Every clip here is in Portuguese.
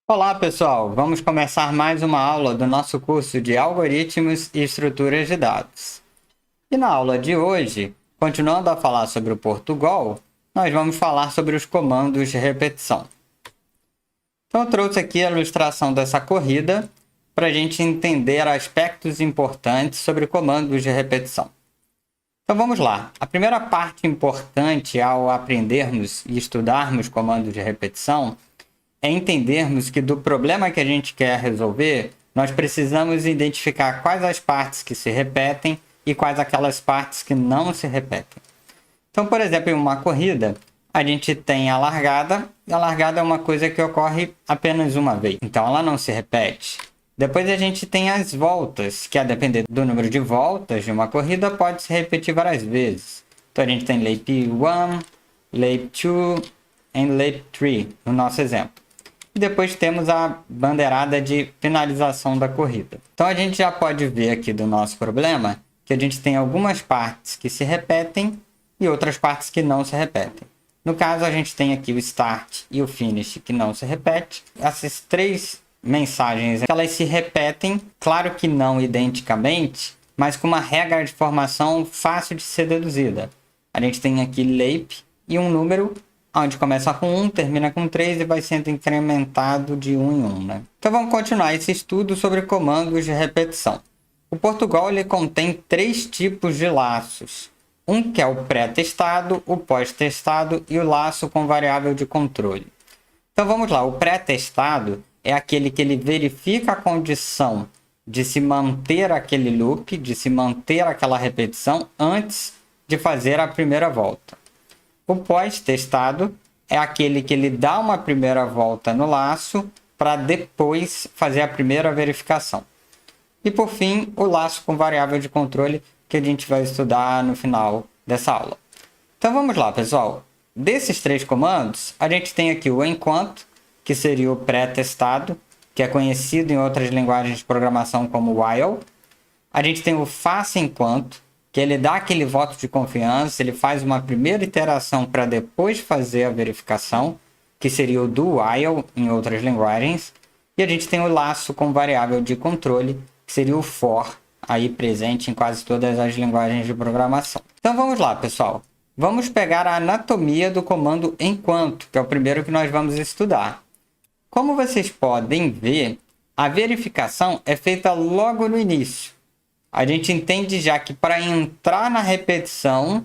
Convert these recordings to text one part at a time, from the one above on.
Olá, pessoal! Vamos começar mais uma aula do nosso curso de Algoritmos e Estruturas de Dados. E na aula de hoje, continuando a falar sobre o Portugal, nós vamos falar sobre os comandos de repetição. Então, eu trouxe aqui a ilustração dessa corrida para a gente entender aspectos importantes sobre comandos de repetição. Então, vamos lá. A primeira parte importante ao aprendermos e estudarmos comandos de repetição é entendermos que do problema que a gente quer resolver, nós precisamos identificar quais as partes que se repetem e quais aquelas partes que não se repetem. Então, por exemplo, em uma corrida, a gente tem a largada, e a largada é uma coisa que ocorre apenas uma vez, então ela não se repete. Depois a gente tem as voltas, que a depender do número de voltas de uma corrida, pode se repetir várias vezes. Então a gente tem lap 1, lap 2 e lap 3, no nosso exemplo. E depois temos a bandeirada de finalização da corrida. Então a gente já pode ver aqui do nosso problema que a gente tem algumas partes que se repetem e outras partes que não se repetem. No caso, a gente tem aqui o start e o finish que não se repete. Essas três mensagens, elas se repetem, claro que não identicamente, mas com uma regra de formação fácil de ser deduzida. A gente tem aqui lap e um número onde começa com 1, termina com 3 e vai sendo incrementado de 1 em 1, né? Então vamos continuar esse estudo sobre comandos de repetição. O Portugal ele contém três tipos de laços. Um que é o pré-testado, o pós-testado e o laço com variável de controle. Então vamos lá, o pré-testado é aquele que ele verifica a condição de se manter aquele loop, de se manter aquela repetição antes de fazer a primeira volta. O pós-testado é aquele que ele dá uma primeira volta no laço para depois fazer a primeira verificação. E por fim, o laço com variável de controle que a gente vai estudar no final dessa aula. Então vamos lá, pessoal. Desses três comandos, a gente tem aqui o enquanto, que seria o pré-testado, que é conhecido em outras linguagens de programação como while. A gente tem o faça enquanto, que ele dá aquele voto de confiança, ele faz uma primeira iteração para depois fazer a verificação, que seria o do while em outras linguagens. E a gente tem o laço com variável de controle, que seria o for, aí presente em quase todas as linguagens de programação. Então vamos lá, pessoal. Vamos pegar a anatomia do comando enquanto, que é o primeiro que nós vamos estudar. Como vocês podem ver, a verificação é feita logo no início. A gente entende já que para entrar na repetição,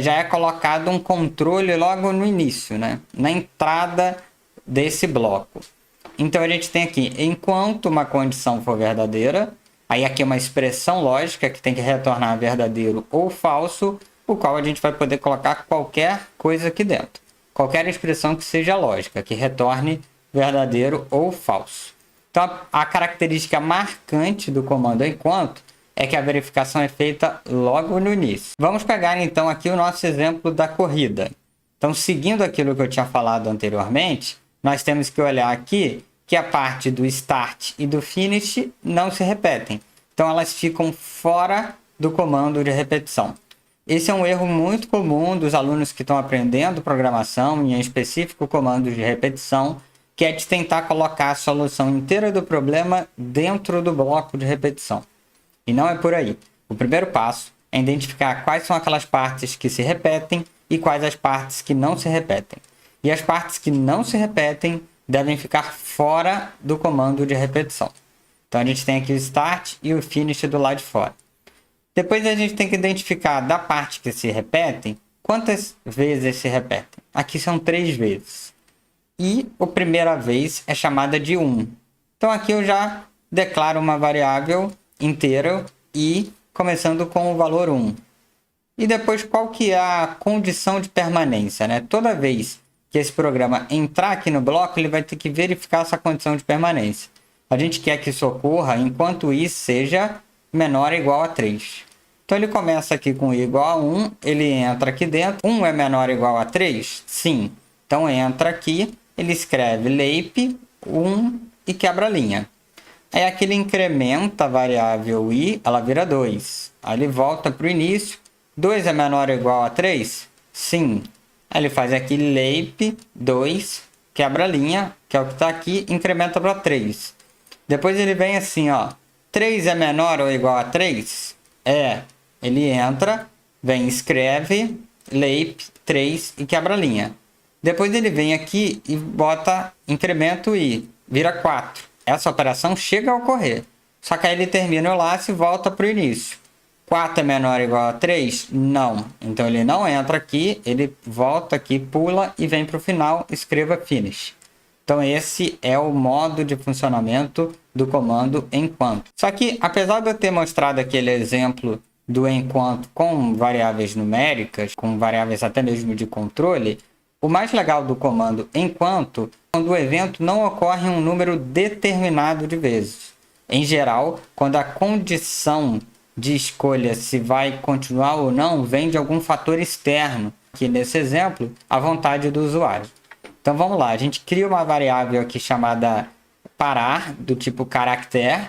já é colocado um controle logo no início, né? Na entrada desse bloco. Então a gente tem aqui, enquanto uma condição for verdadeira, aí aqui é uma expressão lógica que tem que retornar verdadeiro ou falso, o qual a gente vai poder colocar qualquer coisa aqui dentro. Qualquer expressão que seja lógica, que retorne verdadeiro ou falso. Então a característica marcante do comando enquanto é que a verificação é feita logo no início. Vamos pegar então aqui o nosso exemplo da corrida. Então, seguindo aquilo que eu tinha falado anteriormente, nós temos que olhar aqui que a parte do start e do finish não se repetem. Então, elas ficam fora do comando de repetição. Esse é um erro muito comum dos alunos que estão aprendendo programação, e em específico comandos de repetição, que é de tentar colocar a solução inteira do problema dentro do bloco de repetição. E não é por aí. O primeiro passo é identificar quais são aquelas partes que se repetem e quais as partes que não se repetem. E as partes que não se repetem devem ficar fora do comando de repetição. Então a gente tem aqui o start e o finish do lado de fora. Depois a gente tem que identificar da parte que se repetem, quantas vezes se repetem. Aqui são 3 vezes. E a primeira vez é chamada de 1. Então aqui eu já declaro uma variável inteira e começando com o valor 1. E depois qual que é a condição de permanência, né? Toda vez que esse programa entrar aqui no bloco, ele vai ter que verificar essa condição de permanência. A gente quer que isso ocorra enquanto i seja menor ou igual a 3. Então ele começa aqui com i igual a 1, ele entra aqui dentro. 1 é menor ou igual a 3? Sim. Então entra aqui, ele escreve lap 1 e quebra a linha. Aí aqui ele incrementa a variável i, ela vira 2. Aí ele volta para o início. 2 é menor ou igual a 3? Sim. Aí ele faz aqui lap 2, quebra-linha, que é o que está aqui, incrementa para 3. Depois ele vem assim, ó, 3 é menor ou igual a 3? Ele entra, vem, escreve, leip, 3 e quebra-linha. Depois ele vem aqui e bota incremento i, vira 4. Essa operação chega a ocorrer, só que aí ele termina o laço e volta para o início. 4 é menor ou igual a 3? Não. Então ele não entra aqui, ele volta aqui, pula e vem para o final, escreva finish. Então esse é o modo de funcionamento do comando enquanto. Só que apesar de eu ter mostrado aquele exemplo do enquanto com variáveis numéricas, com variáveis até mesmo de controle, o mais legal do comando enquanto é quando o evento não ocorre um número determinado de vezes. Em geral, quando a condição de escolha se vai continuar ou não vem de algum fator externo, aqui nesse exemplo, a vontade do usuário. Então vamos lá, a gente cria uma variável aqui chamada parar, do tipo caractere,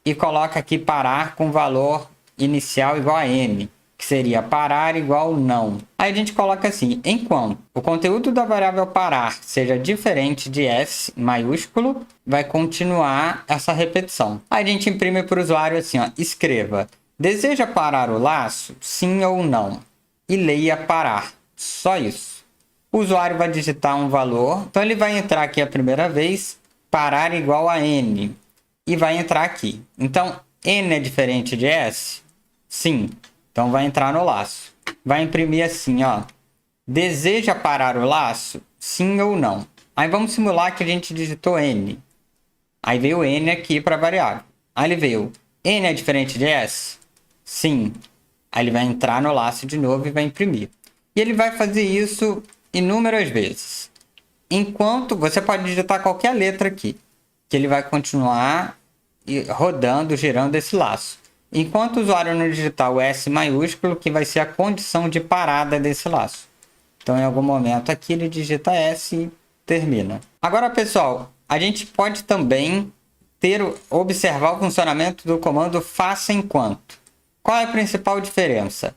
e coloca aqui parar com valor inicial igual a n, que seria parar igual não. Aí a gente coloca assim, enquanto o conteúdo da variável parar seja diferente de s maiúsculo, vai continuar essa repetição. Aí a gente imprime para o usuário assim, ó, escreva, deseja parar o laço? Sim ou não? E leia parar, só isso. O usuário vai digitar um valor, então ele vai entrar aqui a primeira vez, parar igual a n, e vai entrar aqui. Então, n é diferente de s? Sim. Então, vai entrar no laço. Vai imprimir assim, ó. Deseja parar o laço? Sim ou não? Aí, vamos simular que a gente digitou n. Aí, veio n aqui para a variável. Aí, ele veio, n é diferente de s? Sim. Aí, ele vai entrar no laço de novo e vai imprimir. E ele vai fazer isso inúmeras vezes. Enquanto você pode digitar qualquer letra aqui, que ele vai continuar rodando, girando esse laço. Enquanto o usuário não digitar o S maiúsculo, que vai ser a condição de parada desse laço. Então, em algum momento aqui, ele digita S e termina. Agora, pessoal, a gente pode também observar o funcionamento do comando faça enquanto. Qual é a principal diferença?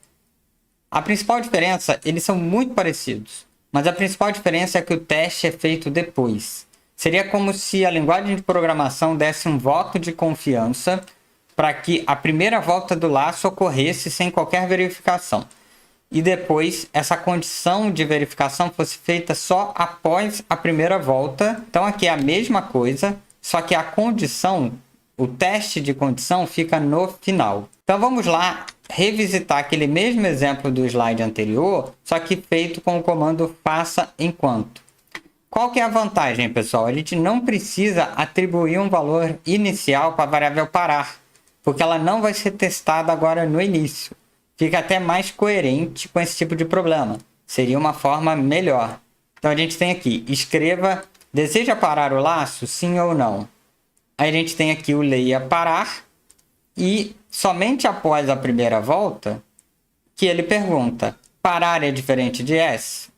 A principal diferença, eles são muito parecidos. Mas a principal diferença é que o teste é feito depois. Seria como se a linguagem de programação desse um voto de confiança para que a primeira volta do laço ocorresse sem qualquer verificação. E depois, essa condição de verificação fosse feita só após a primeira volta. Então, aqui é a mesma coisa, só que a condição, o teste de condição fica no final. Então, vamos lá revisitar aquele mesmo exemplo do slide anterior, só que feito com o comando faça enquanto. Qual que é a vantagem, pessoal? A gente não precisa atribuir um valor inicial para a variável parar, porque ela não vai ser testada agora no início. Fica até mais coerente com esse tipo de problema. Seria uma forma melhor. Então a gente tem aqui, escreva, deseja parar o laço, sim ou não? Aí a gente tem aqui o leia parar, e somente após a primeira volta, que ele pergunta, parar é diferente de S?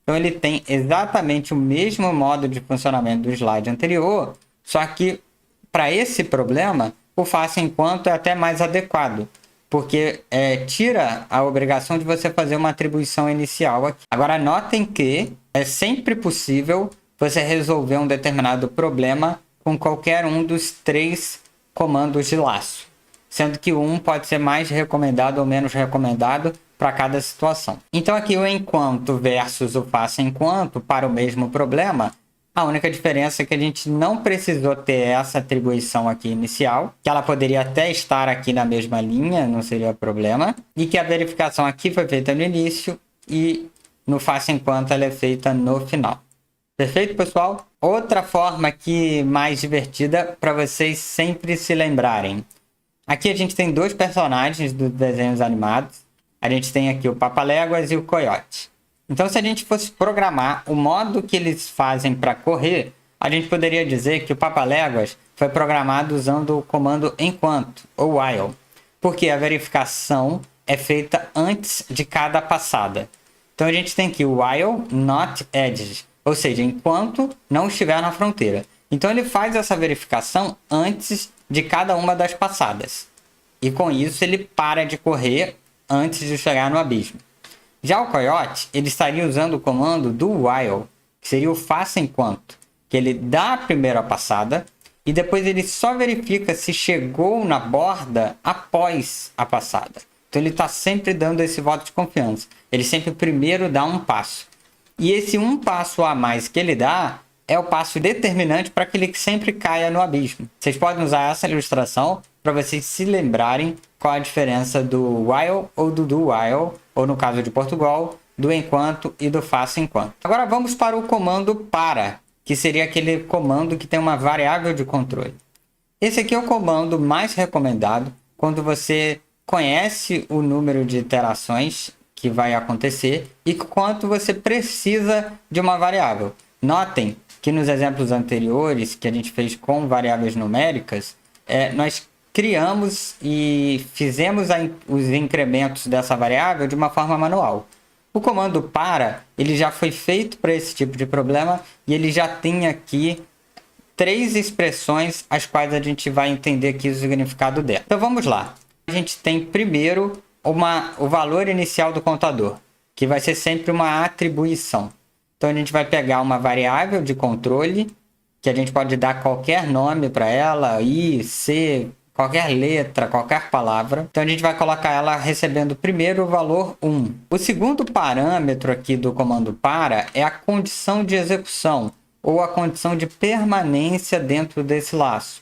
Então ele tem exatamente o mesmo modo de funcionamento do slide anterior, só que para esse problema, o faça enquanto é até mais adequado, porque tira a obrigação de você fazer uma atribuição inicial aqui. Agora notem que é sempre possível você resolver um determinado problema com qualquer um dos 3 comandos de laço, sendo que um pode ser mais recomendado ou menos recomendado para cada situação. Então aqui o enquanto versus o faça enquanto para o mesmo problema, a única diferença é que a gente não precisou ter essa atribuição aqui inicial, que ela poderia até estar aqui na mesma linha, não seria problema, e que a verificação aqui foi feita no início e no faça enquanto ela é feita no final. Perfeito, pessoal? Outra forma aqui mais divertida para vocês sempre se lembrarem. Aqui a gente tem 2 personagens dos desenhos animados. A gente tem aqui o Papaléguas e o Coiote. Então, se a gente fosse programar o modo que eles fazem para correr, a gente poderia dizer que o Papaléguas foi programado usando o comando enquanto, ou while, porque a verificação é feita antes de cada passada. Então, a gente tem aqui o while not edged, ou seja, enquanto não estiver na fronteira. Então, ele faz essa verificação antes de cada uma das passadas. E com isso, ele para de correr antes de chegar no abismo. Já o Coiote, ele estaria usando o comando do while, que seria o faça enquanto, que ele dá a primeira passada e depois ele só verifica se chegou na borda após a passada. Então ele está sempre dando esse voto de confiança. Ele sempre primeiro dá um passo. E esse um passo a mais que ele dá é o passo determinante para que ele sempre caia no abismo. Vocês podem usar essa ilustração para vocês se lembrarem qual a diferença do while ou do while, ou no caso de Portugal, do enquanto e do faça enquanto. Agora vamos para o comando para, que seria aquele comando que tem uma variável de controle. Esse aqui é o comando mais recomendado quando você conhece o número de iterações que vai acontecer e quanto você precisa de uma variável. Notem que nos exemplos anteriores que a gente fez com variáveis numéricas, nós criamos e fizemos os incrementos dessa variável de uma forma manual. O comando para, ele já foi feito para esse tipo de problema e ele já tem aqui 3 expressões as quais a gente vai entender aqui o significado dela. Então vamos lá. A gente tem primeiro o valor inicial do contador, que vai ser sempre uma atribuição. Então a gente vai pegar uma variável de controle, que a gente pode dar qualquer nome para ela, I, C, qualquer letra, qualquer palavra. Então a gente vai colocar ela recebendo primeiro o valor 1. O segundo parâmetro aqui do comando para é a condição de execução, ou a condição de permanência dentro desse laço.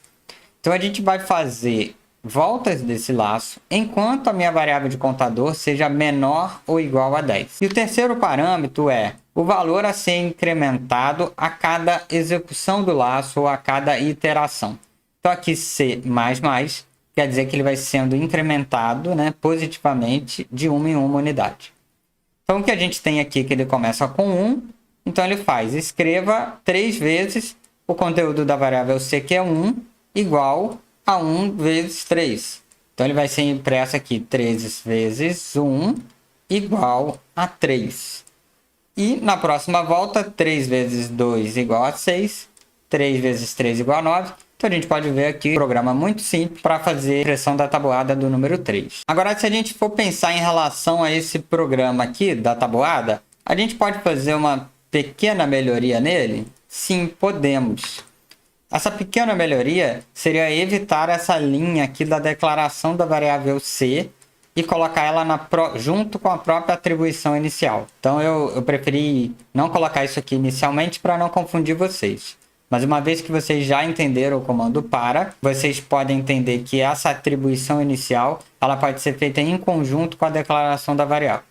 Então a gente vai fazer voltas desse laço enquanto a minha variável de contador seja menor ou igual a 10. E o terceiro parâmetro é o valor a ser incrementado a cada execução do laço ou a cada iteração. Então aqui C++ quer dizer que ele vai sendo incrementado, né, positivamente de uma em uma unidade. Então o que a gente tem aqui é que ele começa com 1, então ele faz, escreva 3 vezes o conteúdo da variável C, que é 1, igual a 1 vezes 3. Então ele vai ser impresso aqui 3 vezes 1 igual a 3. E na próxima volta, 3 vezes 2 igual a 6, 3 vezes 3 igual a 9. Então a gente pode ver aqui um programa muito simples para fazer a expressão da tabuada do número 3. Agora, se a gente for pensar em relação a esse programa aqui da tabuada, a gente pode fazer uma pequena melhoria nele? Sim, podemos. Essa pequena melhoria seria evitar essa linha aqui da declaração da variável C e colocar ela junto com a própria atribuição inicial. Então eu preferi não colocar isso aqui inicialmente para não confundir vocês. Mas uma vez que vocês já entenderam o comando para, vocês podem entender que essa atribuição inicial ela pode ser feita em conjunto com a declaração da variável.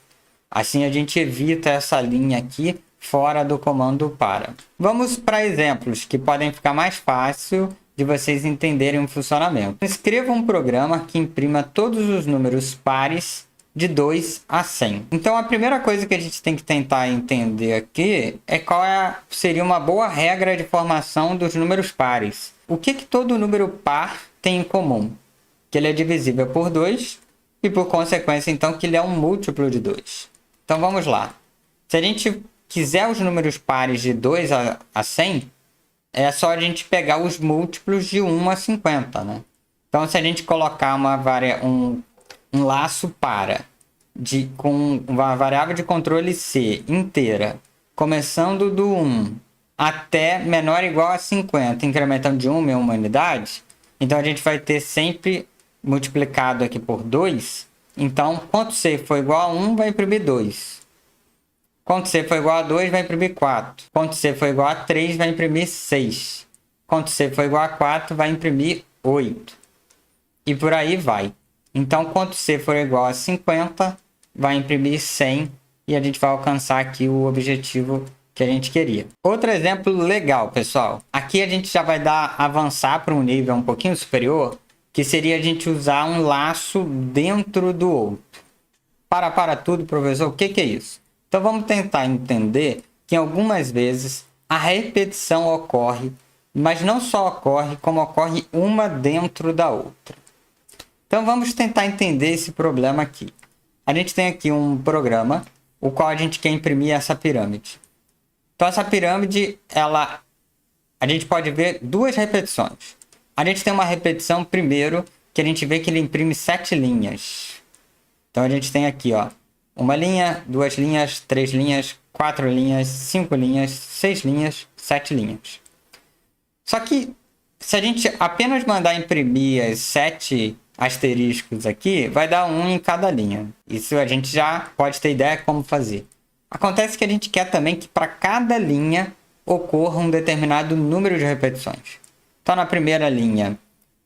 Assim a gente evita essa linha aqui fora do comando para. Vamos para exemplos que podem ficar mais fácil de vocês entenderem o funcionamento. Escreva um programa que imprima todos os números pares de 2 a 100. Então a primeira coisa que a gente tem que tentar entender aqui é qual seria uma boa regra de formação dos números pares. O que todo número par tem em comum? Que ele é divisível por 2 e por consequência então que ele é um múltiplo de 2. Então vamos lá. Se a gente quiser os números pares de 2 a 100, é só a gente pegar os múltiplos de 1 a 50, né? Então, se a gente colocar um laço com uma variável de controle C inteira, começando do 1 até menor ou igual a 50, incrementando de 1 em uma unidade, então a gente vai ter sempre multiplicado aqui por 2. Então, quanto C for igual a 1, vai imprimir 2. Quanto C for igual a 2, vai imprimir 4. Quanto C for igual a 3, vai imprimir 6. Quanto C for igual a 4, vai imprimir 8. E por aí vai. Então, quanto C for igual a 50, vai imprimir 100. E a gente vai alcançar aqui o objetivo que a gente queria. Outro exemplo legal, pessoal. Aqui a gente já vai avançar para um nível um pouquinho superior, que seria a gente usar um laço dentro do outro. Para tudo, professor. O que é isso? Então vamos tentar entender que algumas vezes a repetição ocorre, mas não só ocorre, como ocorre uma dentro da outra. Então vamos tentar entender esse problema aqui. A gente tem aqui um programa, o qual a gente quer imprimir essa pirâmide. Então essa pirâmide, a gente pode ver 2 repetições. A gente tem uma repetição primeiro, que a gente vê que ele imprime 7 linhas. Então a gente tem aqui, ó, uma linha, 2 linhas, 3 linhas, 4 linhas, 5 linhas, 6 linhas, 7 linhas. Só que se a gente apenas mandar imprimir as 7 asteriscos aqui, vai dar 1 em cada linha. Isso a gente já pode ter ideia como fazer. Acontece que a gente quer também que para cada linha ocorra um determinado número de repetições. Então, na primeira linha,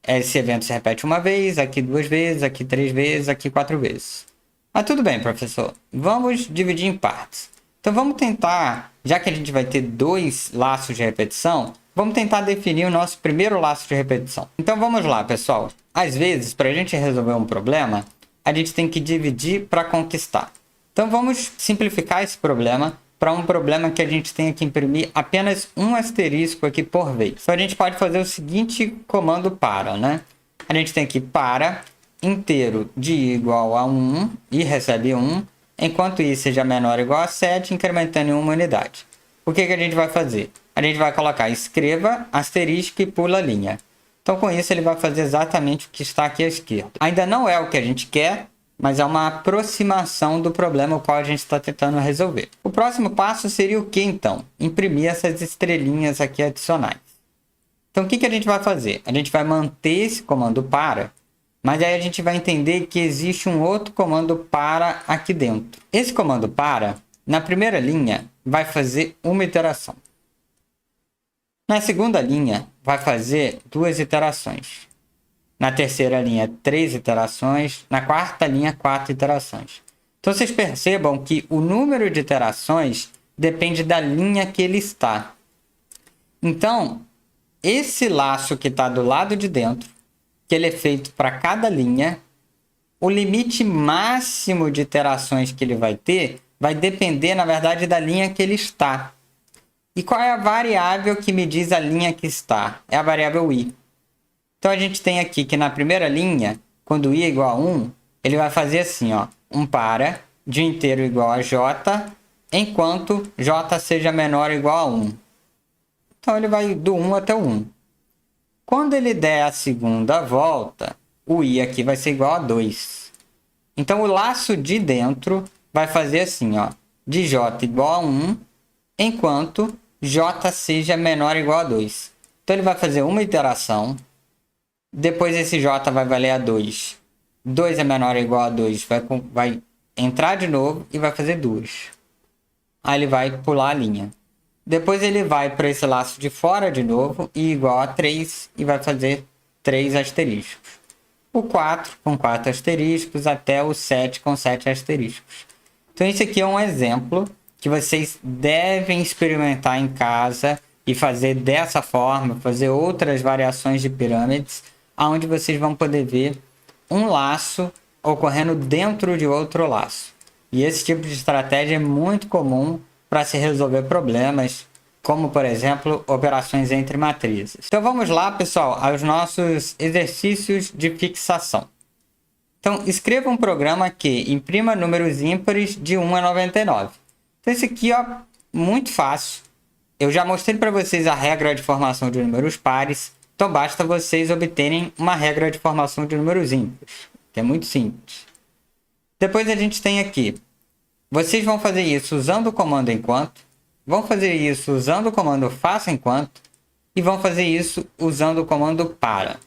esse evento se repete uma vez, aqui 2 vezes, aqui 3 vezes, aqui 4 vezes. Mas tudo bem, professor. Vamos dividir em partes. Então, vamos tentar, já que a gente vai ter 2 laços de repetição, vamos tentar definir o nosso primeiro laço de repetição. Então, vamos lá, pessoal. Às vezes, para a gente resolver um problema, a gente tem que dividir para conquistar. Então, vamos simplificar esse problema para um problema que a gente tenha que imprimir apenas um asterisco aqui por vez. Então, a gente pode fazer o seguinte comando para, né? A gente tem aqui para inteiro de i igual a 1 e recebe 1, enquanto i seja menor ou igual a 7, incrementando em uma unidade. O que a gente vai fazer? A gente vai colocar escreva, asterisco e pula linha. Então, com isso, ele vai fazer exatamente o que está aqui à esquerda. Ainda não é o que a gente quer, mas é uma aproximação do problema o qual a gente está tentando resolver. O próximo passo seria o que, então? Imprimir essas estrelinhas aqui adicionais. Então, o que a gente vai fazer? A gente vai manter esse comando para, mas aí a gente vai entender que existe um outro comando para aqui dentro. Esse comando para, na primeira linha, vai fazer uma iteração. Na segunda linha, vai fazer 2 iterações. Na terceira linha, 3 iterações. Na quarta linha, 4 iterações. Então, vocês percebam que o número de iterações depende da linha que ele está. Então, esse laço que está do lado de dentro, que ele é feito para cada linha, o limite máximo de iterações que ele vai ter vai depender, na verdade, da linha que ele está. E qual é a variável que me diz a linha que está? É a variável i. Então, a gente tem aqui que na primeira linha, quando i é igual a 1, ele vai fazer assim, ó, um para de inteiro igual a j, enquanto j seja menor ou igual a 1. Então, ele vai do 1 até o 1. Quando ele der a segunda volta, o i aqui vai ser igual a 2. Então, o laço de dentro vai fazer assim, ó, de j igual a 1, enquanto j seja menor ou igual a 2. Então, ele vai fazer uma iteração. Depois, esse j vai valer a 2. 2 é menor ou igual a 2. Vai entrar de novo e vai fazer 2. Aí, ele vai pular a linha. Depois, ele vai para esse laço de fora de novo, i igual a 3, e vai fazer 3 asteriscos. O 4 com 4 asteriscos, até o 7 com 7 asteriscos. Então, esse aqui é um exemplo que vocês devem experimentar em casa e fazer dessa forma, fazer outras variações de pirâmides, onde vocês vão poder ver um laço ocorrendo dentro de outro laço. E esse tipo de estratégia é muito comum para se resolver problemas, como, por exemplo, operações entre matrizes. Então, vamos lá, pessoal, aos nossos exercícios de fixação. Então, escreva um programa que imprima números ímpares de 1 a 99. Então, esse aqui, ó, muito fácil. Eu já mostrei para vocês a regra de formação de números pares. Então, basta vocês obterem uma regra de formação de números ímpares, que é muito simples. Depois, a gente tem aqui. Vocês vão fazer isso usando o comando enquanto, vão fazer isso usando o comando faça enquanto, e vão fazer isso usando o comando para.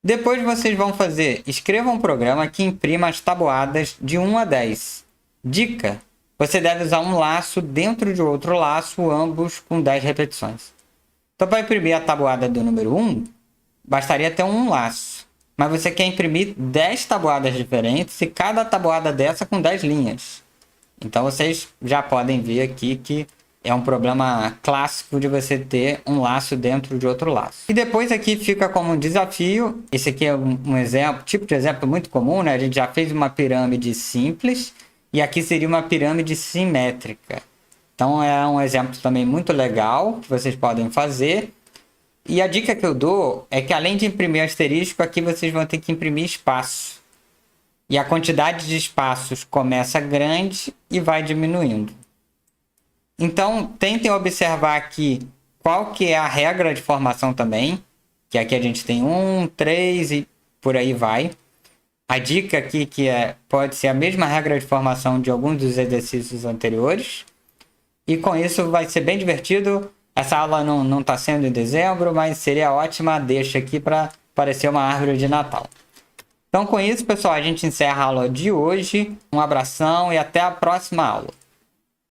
Depois, vocês vão fazer, escreva um programa que imprima as tabuadas de 1 a 10. Dica: você deve usar um laço dentro de outro laço, ambos com 10 repetições. Então, para imprimir a tabuada do número 1, bastaria ter um laço. Mas você quer imprimir 10 tabuadas diferentes e cada tabuada dessa com 10 linhas. Então, vocês já podem ver aqui que é um problema clássico de você ter um laço dentro de outro laço. E depois aqui fica como um desafio. Esse aqui é um exemplo, tipo de exemplo muito comum, né? A gente já fez uma pirâmide simples e aqui seria uma pirâmide simétrica. Então, é um exemplo também muito legal que vocês podem fazer. E a dica que eu dou é que, além de imprimir asterisco, aqui vocês vão ter que imprimir espaço. E a quantidade de espaços começa grande e vai diminuindo. Então, tentem observar aqui qual que é a regra de formação também. Que aqui a gente tem 1, 3 e por aí vai. A dica aqui que pode ser a mesma regra de formação de alguns dos exercícios anteriores. E com isso vai ser bem divertido. Essa aula não está sendo em dezembro, mas seria ótima deixa aqui para parecer uma árvore de Natal. Então com isso, pessoal, a gente encerra a aula de hoje. Um abração e até a próxima aula.